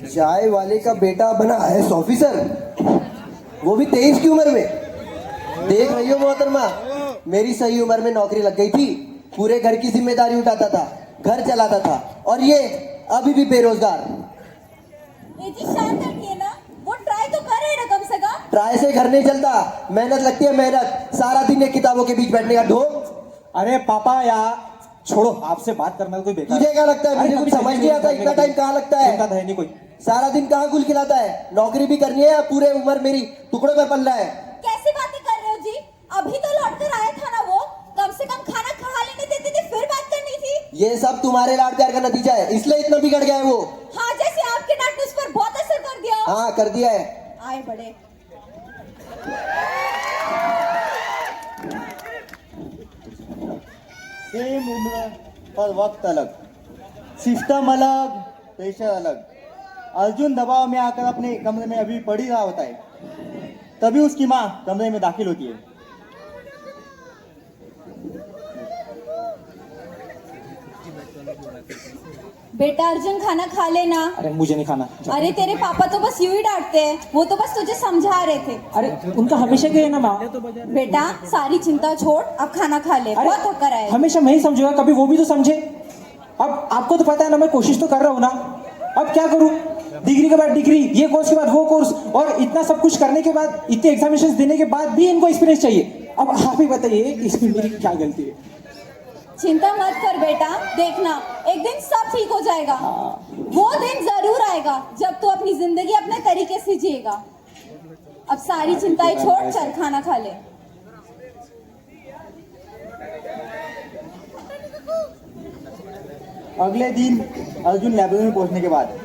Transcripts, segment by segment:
चाय वाले का बेटा बना आईएएस ऑफिसर, वो भी 23 की उम्र में। देख रही हो मोहतरमा, मेरी सही उम्र में नौकरी लग गई थी, पूरे घर की जिम्मेदारी उठाता था, घर चलाता था, और ये अभी भी बेरोजगार। जी शांत रखिए ना, वो ट्राई तो कर रहे ना कम से कम। ट्राई से घर नहीं चलता, मेहनत लगती है मेहनत। सारा दिन ये किताबों के बीच बैठने का ढोंग। अरे पापा यार छोड़ो, आपसे बात करना कोई बेकार तुझे क्या लगता है मुझे कुछ समझ नहीं आता? इतना टाइम कहाँ लगता है? है नहीं कोई। सारा दिन कहाँ गुल खिलाता है? नौकरी भी करनी है, पूरे उम्र मेरी टुकड़ों पर पल रहा है। कैसी बातें कर रहे हो जी? अभी तो लौट कर आया था ना वो, कम से कम खाना खा लेने देते थे, फिर बात करनी थी। ये सब तुम्हारे लाड प्यार का नतीजा है, इसलिए इतना बिगड़ गया है वो। हाँ, जैसे आपके डांट ने उस पर बहुत असर कर दिया। हाँ कर दिया है। आए बड़े। सेम उम्र पर वक्त अलग, सिस्टम अलग, प्रेशर अलग। अर्जुन दबाव में आकर अपने कमरे में अभी पढ़ ही रहा होता है, तभी उसकी माँ कमरे में दाखिल होती है। बेटा अर्जुन, खाना खा लेना। अरे मुझे नहीं खाना। अरे तेरे पापा तो बस यूं ही डांटते हैं, वो तो बस तुझे समझा रहे थे। अरे उनका हमेशा कहे ना माँ। बेटा सारी चिंता छोड़, अब खाना खा ले, बहुत थक कर आए। हमेशा मैं ही समझूंगा, कभी वो भी तो समझे। अब आपको तो पता है ना, मैं कोशिश तो कर रहा हूँ ना। अब क्या करूँ? डिग्री के बाद डिग्री, ये कोर्स के बाद वो कोर्स, और इतना सब कुछ करने के बाद, इतने एग्जामिनेशन देने के बाद भी इनको एक्सपीरियंस चाहिए। अब आप ही बताइए इसमें मेरी क्या गलती है? चिंता मत कर बेटा, देखना एक दिन सब ठीक हो जाएगा। वो दिन जरूर आएगा जब तू अपनी जिंदगी अपने तरीके से जिएगा। अब सारी चिंताएं छोड़, चल खाना खा ले। अगले दिन अर्जुन लाइब्रेरी में पहुंचने के बाद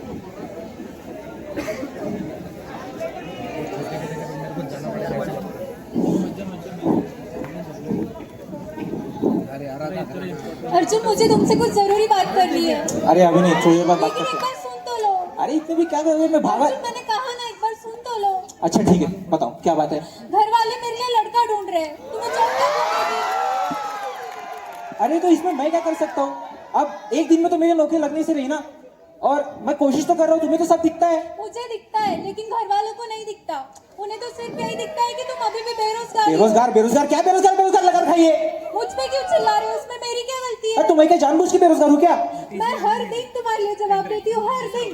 अर्जुन, मुझे तुमसे कुछ जरूरी बात करनी है। अरे अभी नहीं, थोड़ी देर बाद बात लेकिन करते एक हैं। बार सुन तो लो। अरे इतने भी क्या कर रहे हो? मैं भागा। अर्जुन, मैंने कहा ना, एक बार सुन तो लो। अच्छा ठीक है, बताओ क्या बात है? घर वाले मेरे लिए लड़का ढूंढ रहे हैं, तुम्हें जॉब कब मिलेगी? अरे तो इसमें मैं क्या कर सकता हूँ? अब एक दिन में तो मेरी नौकरी लगने से रही ना, और मैं कोशिश तो कर रहा हूँ। तुम्हें तो सब दिखता है। मुझे दिखता है, लेकिन घर वालों को नहीं दिखता। उन्हें तो सिर्फ यही दिखता है कि तुम अभी भी बेरोजगार हो। बेरोजगार? बेरोजगार क्या? बेरोजगार बेरोजगार लगा रखा है ये। मुझ पे क्यों चिल्ला रहे हो? उसमें मेरी क्या गलती है? अरे तुम्हें क्या जानबूझ के बेरोजगार हूँ क्या? मैं हर दिन तुम्हारे लिए जवाब देती हूँ, हर दिन,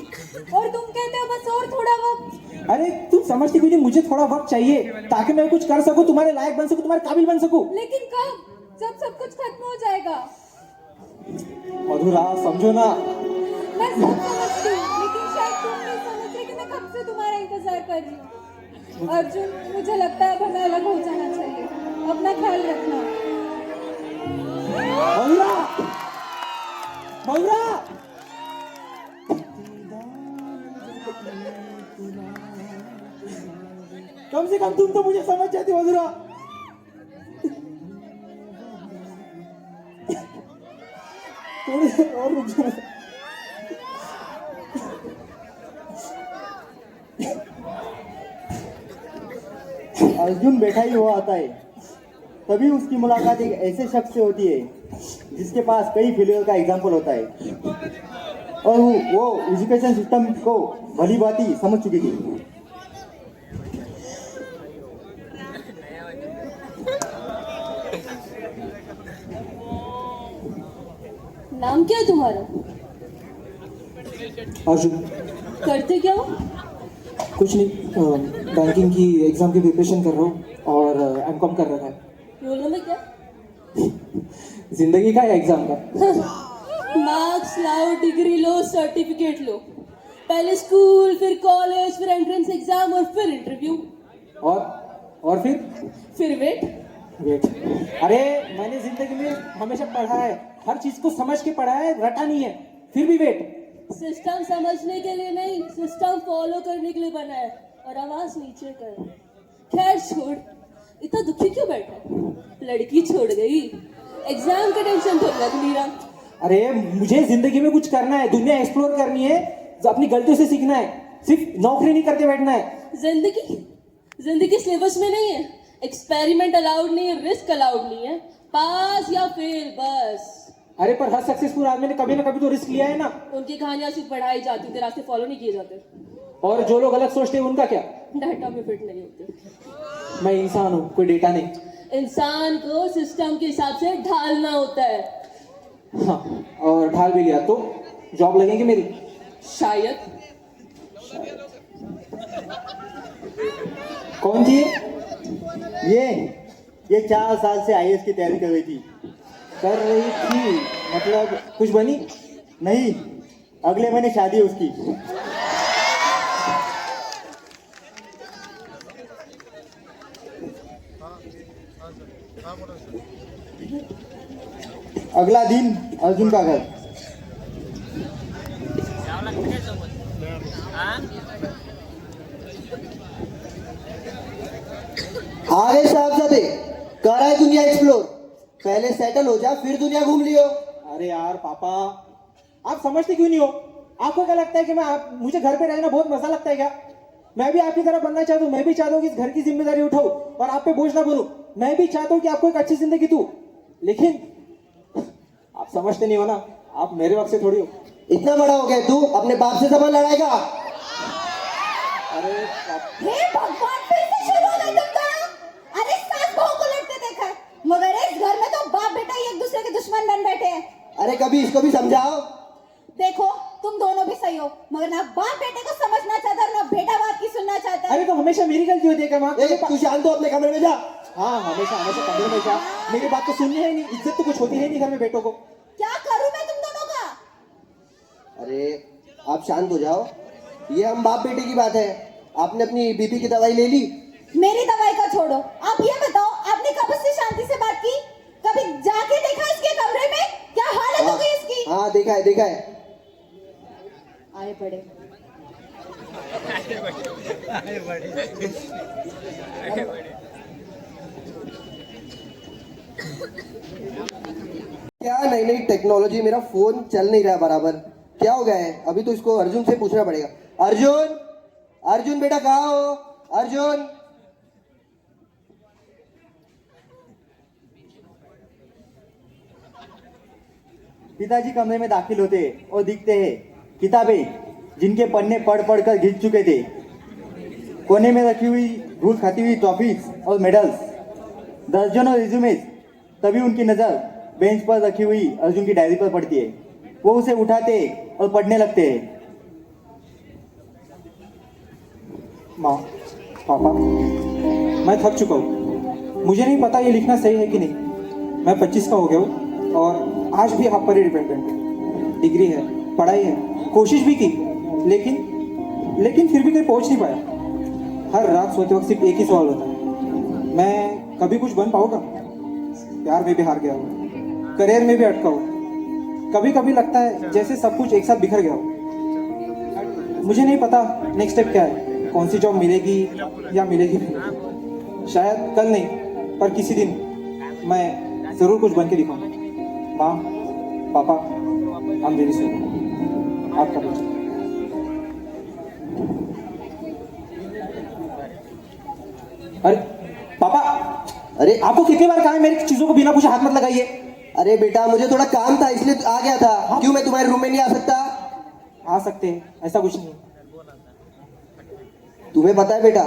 और तुम कहते हो बस और थोड़ा वक्त। अरे तुम समझती क्यों नहीं? मुझे थोड़ा वक्त चाहिए ताकि मैं कुछ कर सकूं, तुम्हारे लायक बन सकूं, तुम्हारे काबिल बन सकूं। लेकिन कब? जब सब कुछ खत्म हो जाएगा। मधुरा समझो ना। मैं सब समझती हूँ, लेकिन शायद तुम नहीं समझ रहे कि मैं कब से तुम्हारा इंतजार कर रही हूँ। अर्जुन, मुझे लगता है अब हमें अलग हो जाना चाहिए। अपना ख्याल रखना। मधुरा, मधुरा, कम से कम तुम तो मुझे समझ जाती मधुरा। थोड़ी देर और रुक जाओ। अर्जुन बैठा ही हुआ आता है, तभी उसकी मुलाकात एक ऐसे शख्स से होती है जिसके पास कई फेलियर का एग्जाम्पल होता है, और वो एजुकेशन सिस्टम को भली भांति समझ चुकी थी। नाम क्या है तुम्हारा? अर्जुन। करते क्या हो? कुछ नहीं, बैंकिंग की एग्जाम की प्रिपरेशन कर रहा हूँ, और एमकॉम कर रखा है। रोल नंबर क्या? जिंदगी का या एग्जाम का? मार्क्स लाओ, डिग्री लो, सर्टिफिकेट लो। पहले स्कूल, फिर कॉलेज, फिर एंट्रेंस एग्जाम, और फिर इंटरव्यू, और फिर वेट। अरे मैंने जिंदगी में हमेशा पढ़ा है, हर चीज को समझ के पढ़ा है, रटा नहीं है, फिर भी वेट। सिस्टम समझने के लिए नहीं, सिस्टम फॉलो करने के लिए बना है। और आवाज नीचे कर। खैर छोड़, इतना दुखी क्यों बैठा है? लड़की छोड़ गई, एग्जाम का टेंशन तो लग नहीं रहा। अरे मुझे जिंदगी में कुछ करना है, दुनिया एक्सप्लोर करनी है, अपनी गलतियों से सीखना है, सिर्फ नौकरी नहीं करते बैठना है। जिंदगी सिलेबस में नहीं है। एक्सपेरिमेंट अलाउड नहीं है, रिस्क अलाउड नहीं है। पास या फेल बस। अरे पर हर सक्सेसफुल आदमी ने कभी ना कभी तो रिस्क लिया है ना। उनकी कहानियां सिर्फ पढ़ाई जाती, उनके रास्ते फॉलो नहीं किए जाते। और जो लोग अलग सोचते हैं उनका क्या? डाटा में फिट नहीं होते। मैं इंसान हूँ, कोई डेटा नहीं। इंसान को सिस्टम के हिसाब से ढालना होता है। हाँ, और ढाल भी लिया तो जॉब लगेगी मेरी? शायद। कौन थी ये 4 साल से आईएएस की तैयारी कर रही थी। कर रही थी मतलब कुछ बनी? नहीं, अगले महीने शादी है उसकी। अगला दिन अर्जुन का घर। आगे साहबजादे, कर रहा है दुनिया एक्सप्लोर। पहले सेटल हो जा, फिर दुनिया घूम लियो। अरे यार पापा, आप समझते क्यों नहीं हो? आपको क्या लगता है कि मुझे घर पे रहना बहुत मजा लगता है क्या? मैं भी आपकी तरह बनना चाहता हूँ। मैं भी चाहता हूँ कि इस घर की जिम्मेदारी उठाऊं और आप पे बोझ ना बनूं। मैं भी चाहता हूँ कि आपको एक अच्छी जिंदगी दूं, लेकिन आप समझते नहीं हो ना। आप मेरे वक्त से थोड़ी हो। इतना बड़ा हो गया तू, अपने बाप से जबान लड़ाएगा? अरे हे भगवान, फिर से शुरू हो गई तुम दोनों। अरे सास बहू को लड़ते देखा है, मगर इस घर में तो बाप बेटा ही एक दूसरे के दुश्मन बन बैठे हैं। अरे कभी इसको भी समझाओ। देखो, तुम दोनों भी सही हो, मगर ना बाप बेटे को समझना चाहता और ना बेटा बाप की सुनना चाहता है। अरे तो हमेशा मेरी गलती होती है क्या माँ? ए, तू शांत हो, अपने कमरे में जा। हाँ, हमेशा हमेशा कमरे में जा। मेरी बात तो सुननी है ही नहीं। इज्जत तो कुछ होती है नहीं घर में बेटों को। क्या करूं मैं तुम दोनों का? अरे आप शांत हो जाओ, ये हम बाप बेटे की बात है। आपने अपनी बीपी की दवाई ले ली? मेरी दवाई का छोड़ो, आप ये बताओ, आपने कब उससे शांति से बात की? कभी जाके देखा इसके कमरे में क्या हालत हो गई इसकी? हाँ देखा है, देखा है। आए पड़े। क्या नई नई टेक्नोलॉजी, मेरा फोन चल नहीं रहा बराबर। क्या हो गया है? अभी तो इसको अर्जुन से पूछना पड़ेगा। अर्जुन, अर्जुन बेटा कहाँ हो? अर्जुन। पिताजी कमरे में दाखिल होते और दिखते हैं किताबें जिनके पन्ने पढ़ पढ़ कर घिस चुके थे। कोने में रखी हुई धूल खाती हुई ट्रॉफीज और मेडल्स, दर्जनों रिज्यूमेज। तभी उनकी नज़र बेंच पर रखी हुई अर्जुन की डायरी पर पड़ती है। वो उसे उठाते और पढ़ने लगते हैं। माँ, पापा, मैं थक चुका हूँ। मुझे नहीं पता ये लिखना सही है कि नहीं। मैं 25 का हो गया हूँ और आज भी आप पर ही डिपेंडेंट हूँ। डिग्री है, पढ़ाई है, कोशिश भी की, लेकिन फिर भी कहीं पहुँच नहीं पाया। हर रात सोते वक्त सिर्फ एक ही सवाल होता है, मैं कभी कुछ बन पाऊँगा? प्यार में भी हार गया हूँ, करियर में भी अटका हूँ। कभी कभी लगता है जैसे सब कुछ एक साथ बिखर गया हो। मुझे नहीं पता नेक्स्ट स्टेप क्या है, कौन सी जॉब मिलेगी या मिलेगी नहीं। शायद कल नहीं, पर किसी दिन मैं ज़रूर कुछ बन के दिखाऊंगा। माँ, पापा, I'm very sorry। आपका बच्चा। अरे पापा, अरे आपको कितनी बार कहा है मेरी चीजों को बिना पूछे हाथ मत लगाइए। अरे बेटा, मुझे थोड़ा काम था इसलिए आ गया था। क्यों मैं तुम्हारे रूम में नहीं आ सकता? आ सकते हैं, ऐसा कुछ नहीं। तुम्हें पता है बेटा,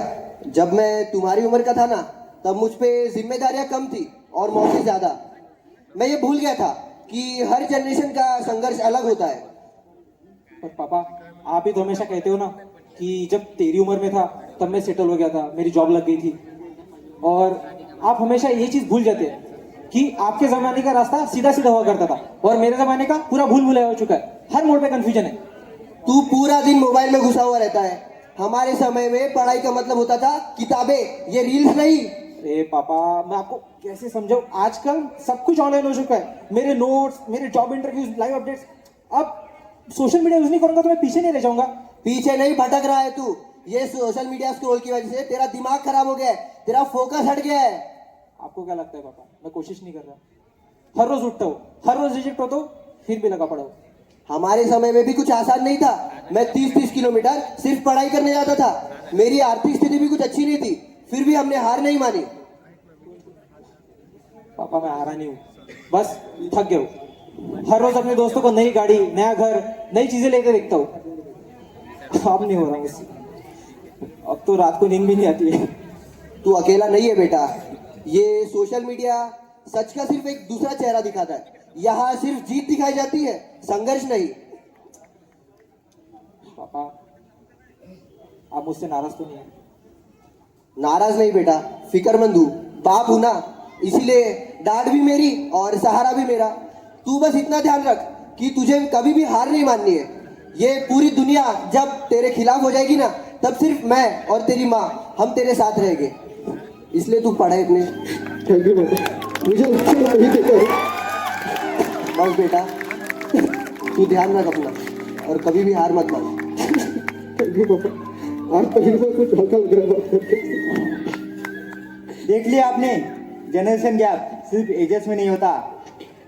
जब मैं तुम्हारी उम्र का था ना, तब मुझ पे जिम्मेदारियां कम थी और मौके ज्यादा। मैं ये भूल गया था कि हर जनरेशन का संघर्ष अलग होता है। पर पापा, आप ही तो हमेशा कहते हो ना कि जब तेरी उम्र में था तब मैं सेटल हो गया था, मेरी जॉब लग गई थी। और आप हमेशा ये चीज भूल जाते हैं कि आपके जमाने का रास्ता सीधा सीधा हुआ करता था और मेरे जमाने का पूरा भूल भुलैया हो चुका है। हर मोड़ पे कंफ्यूजन है। तू पूरा दिन मोबाइल में घुसा हुआ रहता है। हमारे समय में पढ़ाई का मतलब होता था किताबें, ये रील्स नहीं। अरे पापा, मैं आपको कैसे समझाऊं? आजकल सब कुछ ऑनलाइन हो चुका है। मेरे नोट्स, मेरे जॉब इंटरव्यूज, लाइव अपडेट्स। अब सोशल मीडिया यूज नहीं करूंगा तो मैं पीछे नहीं रह जाऊंगा। पीछे नहीं भटक रहा है तू। ये सोशल मीडिया स्क्रॉल की वजह से तेरा दिमाग खराब हो गया है, तेरा फोकस हट गया है। आपको क्या लगता है पापा, मैं कोशिश नहीं कर रहा? हर रोज उठता हूँ, हर रोज रिजेक्ट होता हूँ, फिर भी लगा पड़ा हूँ। हमारे समय में भी कुछ आसान नहीं था। मैं 30-30 किलोमीटर सिर्फ पढ़ाई करने जाता था। मेरी आर्थिक स्थिति भी कुछ अच्छी नहीं थी, फिर भी हमने हार नहीं मानी। पापा, मैं हारा नहीं हूँ, बस थक गया हूँ। हर रोज अपने दोस्तों को नई गाड़ी, नया घर, नई चीजें लेते देखता हूँ। अब नहीं हो रहा मुझसे। अब तो रात को नींद भी नहीं आती है। तू अकेला नहीं है बेटा, ये सोशल मीडिया सच का सिर्फ एक दूसरा चेहरा दिखाता है। यहाँ सिर्फ जीत दिखाई जाती है, संघर्ष नहीं। पापा, आप मुझसे नाराज तो नहीं है? नाराज नहीं बेटा, फिक्रमंद हूँ, बाप हूं ना, इसीलिए डांट भी मेरी और सहारा भी मेरा। तू बस इतना ध्यान रख कि तुझे कभी भी हार नहीं माननी है। ये पूरी दुनिया जब तेरे खिलाफ हो जाएगी ना, तब सिर्फ मैं और तेरी माँ हम तेरे साथ रहेंगे। इसलिए तू पढ़े इतने। थैंक यू बेटा, मुझे नहीं देखा। बस बेटा, तू ध्यान रख अपना और कभी भी हार मत मान। थैंक यू पापा, आज पहली बार कुछ हल्का लग रहा है बात करके। देख लिया आपने, जनरेशन गैप सिर्फ एजेस में नहीं होता,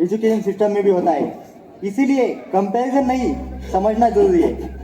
एजुकेशन सिस्टम में भी होता है। इसीलिए कंपैरिजन नहीं, समझना जरूरी है।